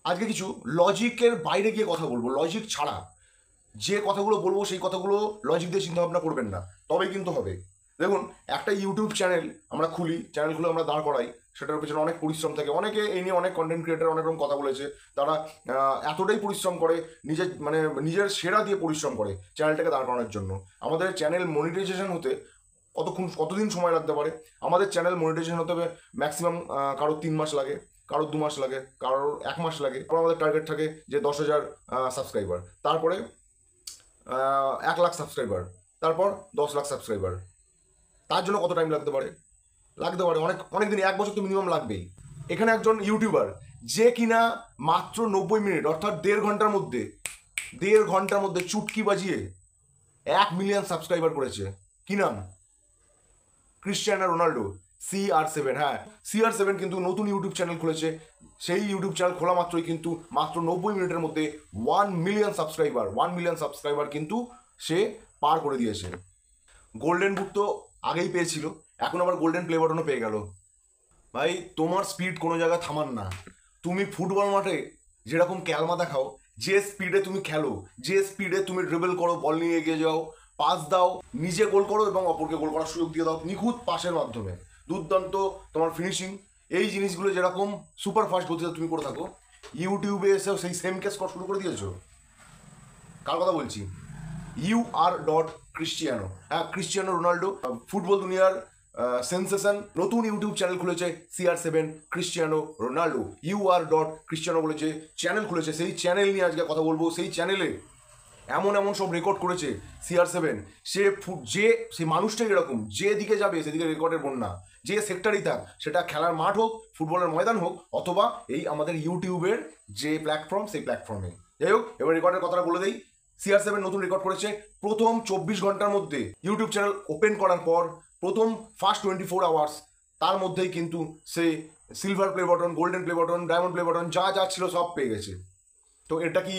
আজকে কিছু লজিকের বাইরে গিয়ে কথা বলবো, লজিক ছাড়া যে কথাগুলো বলবো সেই কথাগুলো লজিক দিয়ে চিন্তা ভাবনা করবেন না, তবেই কিন্তু হবে। দেখুন, একটা ইউটিউব চ্যানেল আমরা খুলি, চ্যানেল খুলে আমরা দাঁড় করাই, সেটার পেছনে অনেক পরিশ্রম থাকে। অনেকে এই নিয়ে অনেক কন্টেন্ট ক্রিয়েটার অনেক রকম কথা বলেছে। তারা এতটাই পরিশ্রম করে, নিজের সেরা দিয়ে পরিশ্রম করে চ্যানেলটাকে দাঁড় করানোর জন্য। আমাদের চ্যানেল মনিটাইজেশন হতে কতদিন সময় লাগতে পারে? আমাদের চ্যানেল মনিটাইজেশন হতে হবে ম্যাক্সিমাম কারোর 3 মাস লাগে, কারোর 2 মাস লাগে, কারোর 1 মাস লাগে। তারপর আমাদের টার্গেট থাকে যে 10,000 সাবস্ক্রাইবার, তারপরে 1 লাখ সাবস্ক্রাইবার, তারপর 10 লাখ সাবস্ক্রাইবার। তার জন্য কত টাইম লাগতে পারে অনেক অনেক দিন, 1 বছর তো মিনিমাম লাগবেই। এখানে একজন ইউটিউবার যে কিনা মাত্র 90 মিনিট অর্থাৎ 1.5 ঘন্টার মধ্যে চুটকি বাজিয়ে 1 মিলিয়ন সাবস্ক্রাইবার করেছে। কি নাম? Cristiano Ronaldo. CR7, হ্যাঁ, CR7 কিন্তু নতুন ইউটিউব চ্যানেল খুলেছে। সেই ইউটিউব চ্যানেল খোলা মাত্রই কিন্তু মাত্র 90 মিনিটের মধ্যে 1 মিলিয়ন সাবস্ক্রাইবার কিন্তু সে পার করে দিয়েছে। গোল্ডেন বুট তো আগেই পেয়েছিল, এখন আবার গোল্ডেন প্লে বাটনও পেয়ে গেল। ভাই, তোমার স্পিড কোনো জায়গায় থামান না। তুমি ফুটবল মাঠে যেরকম ক্যালমা দেখাও, যে স্পিডে তুমি খেলো, যে স্পিডে তুমি ড্রিবল করো, বল নিয়ে এগিয়ে যাও, পাস দাও, নিজে গোল করো এবং অপরকে গোল করার সুযোগ দিয়ে দাও নিখুঁত পাসের মাধ্যমে, দুর্দান্ত তোমার ফিনিশিং, এই জিনিসগুলো যেরকম সুপার ফাস্ট গতিতে তুমি করে থাকো, ইউটিউবে এসেও সেই সেম কেস করা শুরু করে দিয়েছো। কার কথা বলছি? ক্রিশ্চিয়ানো, হ্যাঁ, ক্রিশ্চিয়ানো রোনাল্ডো, ফুটবল দুনিয়ার সেন্সেশন, নতুন ইউটিউব চ্যানেল খুলেছে CR7 ক্রিশ্চিয়ানো রোনাল্ডো। ক্রিশ্চিয়ানো বলে যে চ্যানেল খুলেছে, সেই চ্যানেল নিয়ে আজকে কথা বলবো। সেই চ্যানেলে এমন এমন সব রেকর্ড করেছে CR7। সে মানুষটাই এরকম, যে দিকে যাবে সেদিকে রেকর্ডের বন্যা। যে সেক্টরেই থাক, সেটা খেলার মাঠ হোক, ফুটবলের ময়দান হোক, অথবা এই আমাদের ইউটিউবের যে প্ল্যাটফর্ম, সেই প্ল্যাটফর্মে। যাই হোক, এবার রেকর্ডের কথাটা বলে দেই। CR7 নতুন রেকর্ড করেছে। প্রথম 24 ঘন্টার মধ্যে ইউটিউব চ্যানেল ওপেন করার পর প্রথম ফার্স্ট 24 আওয়ার্স, তার মধ্যেই কিন্তু সে silver play button, golden play button, diamond play button, যা যা ছিল সব পেয়ে গেছে। তো এটা কি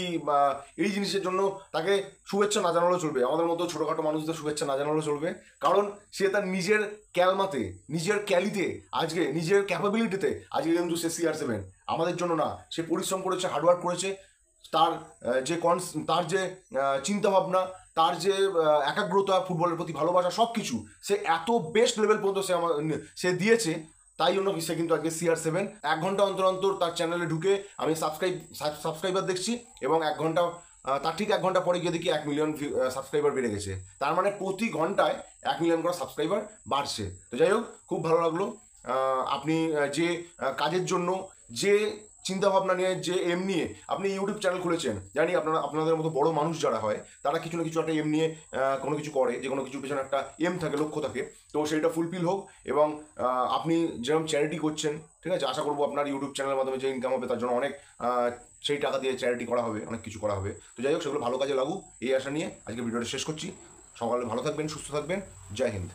এই জিনিসের জন্য তাকে শুভেচ্ছা না জানালেও চলবে, আমাদের মতো ছোটোখাটো মানুষদের শুভেচ্ছা না জানালেও চলবে। কারণ সে তার নিজের ক্যালমাতে, নিজের ক্যালিতে, আজকে নিজের ক্যাপাবিলিটিতে আজকে কিন্তু সে CR7। আমাদের জন্য না, সে পরিশ্রম করেছে, হার্ডওয়ার্ক করেছে। তার তার যে চিন্তাভাবনা, তার যে একাগ্রতা, ফুটবলের প্রতি ভালোবাসা, সব কিছু সে এত বেস্ট লেভেল পর্যন্ত সে দিয়েছে। তাই জন্য সে কিন্তু আজকে CR7। 1 ঘন্টা অন্তর অন্তর তার চ্যানেলে ঢুকে আমি সাবস্ক্রাইবার দেখছি, এবং 1 ঘন্টা তার ঠিক 1 ঘন্টা পরে গিয়ে দেখি 1 মিলিয়ন সাবস্ক্রাইবার বেড়ে গেছে। তার মানে প্রতি ঘন্টায় 1 মিলিয়ন করে সাবস্ক্রাইবার বাড়ছে। তো যাই হোক, খুব ভালো লাগলো। আপনি যে কাজের জন্য, যে চিন্তাভাবনা নিয়ে, যে এম নিয়ে আপনি ইউটিউব চ্যানেল খুলেছেন, জানি আপনাদের মতো বড় মানুষ যারা হয় তারা কিছু না কিছু একটা এম নিয়ে কোনো কিছু করে, যে কোনো কিছুর পেছনে একটা এম থাকে, লক্ষ্য থাকে। তো সেইটা ফুলফিল হোক। এবং আপনি যেরকম চ্যারিটি করছেন, ঠিক আছে, আশা করবো আপনার ইউটিউব চ্যানেলের মাধ্যমে যে ইনকাম হবে তার জন্য অনেক সেই টাকা দিয়ে চ্যারিটি করা হবে, অনেক কিছু করা হবে। তো যাই হোক, সেগুলো ভালো কাজে লাগুক, এই আশা নিয়ে আজকে ভিডিওটা শেষ করছি। সকালে ভালো থাকবেন, সুস্থ থাকবেন। জয় হিন্দ।